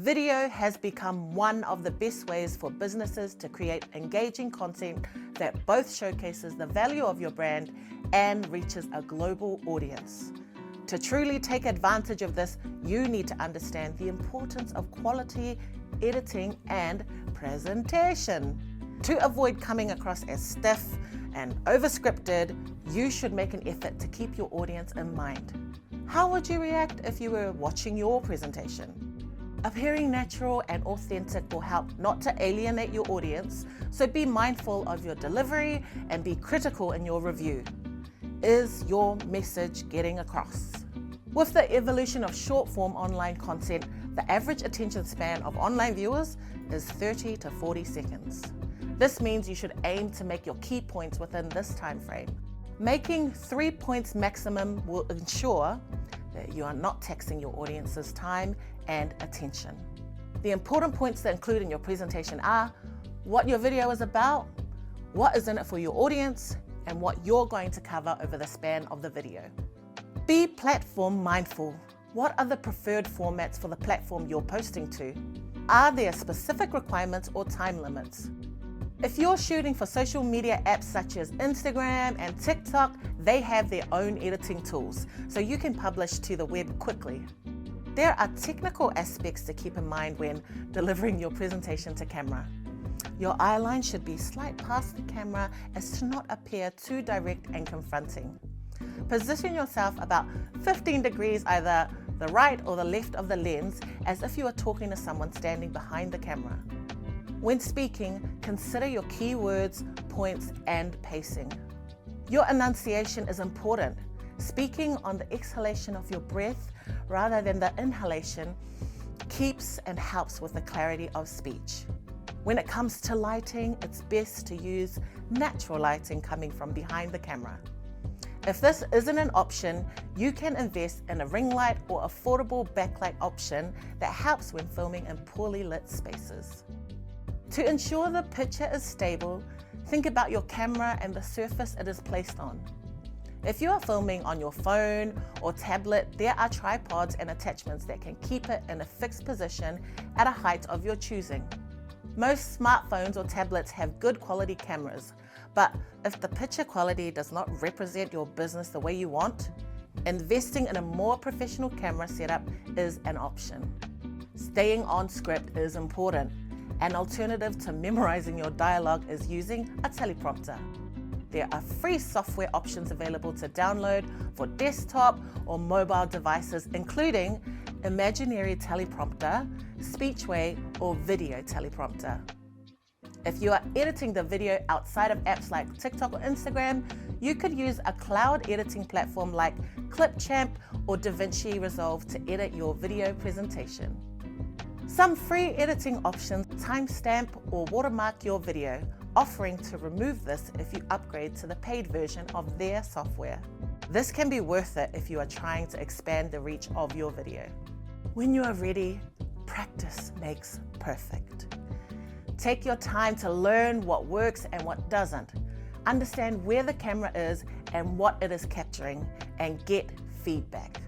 Video has become one of the best ways for businesses to create engaging content that both showcases the value of your brand and reaches a global audience. To truly take advantage of this, you need to understand the importance of quality, editing, and presentation. To avoid coming across as stiff and overscripted, you should make an effort to keep your audience in mind. How would you react if you were watching your presentation? Appearing natural and authentic will help not to alienate your audience, so be mindful of your delivery and be critical in your review. Is your message getting across? With the evolution of short-form online content, the average attention span of online viewers is 30 to 40 seconds. This means you should aim to make your key points within this time frame. Making 3 points maximum will ensure that you are not taxing your audience's time and attention. The important points to include in your presentation are what your video is about, what is in it for your audience, and what you're going to cover over the span of the video. Be platform mindful. What are the preferred formats for the platform you're posting to? Are there specific requirements or time limits? If you're shooting for social media apps such as Instagram and TikTok, they have their own editing tools, so you can publish to the web quickly. There are technical aspects to keep in mind when delivering your presentation to camera. Your eye line should be slight past the camera as to not appear too direct and confronting. Position yourself about 15 degrees either the right or the left of the lens, as if you are talking to someone standing behind the camera. When speaking, consider your keywords, points, and pacing. Your enunciation is important. Speaking on the exhalation of your breath rather than the inhalation keeps and helps with the clarity of speech. When it comes to lighting, it's best to use natural lighting coming from behind the camera. If this isn't an option, you can invest in a ring light or affordable backlight option that helps when filming in poorly lit spaces. To ensure the picture is stable, think about your camera and the surface it is placed on. If you are filming on your phone or tablet, there are tripods and attachments that can keep it in a fixed position at a height of your choosing. Most smartphones or tablets have good quality cameras, but if the picture quality does not represent your business the way you want, investing in a more professional camera setup is an option. Staying on script is important. An alternative to memorizing your dialogue is using a teleprompter. There are free software options available to download for desktop or mobile devices, including Imaginary Teleprompter, Speechway, or Video Teleprompter. If you are editing the video outside of apps like TikTok or Instagram, you could use a cloud editing platform like Clipchamp or DaVinci Resolve to edit your video presentation. Some free editing options timestamp or watermark your video, offering to remove this if you upgrade to the paid version of their software. This can be worth it if you are trying to expand the reach of your video. When you are ready, practice makes perfect. Take your time to learn what works and what doesn't. Understand where the camera is and what it is capturing, and get feedback.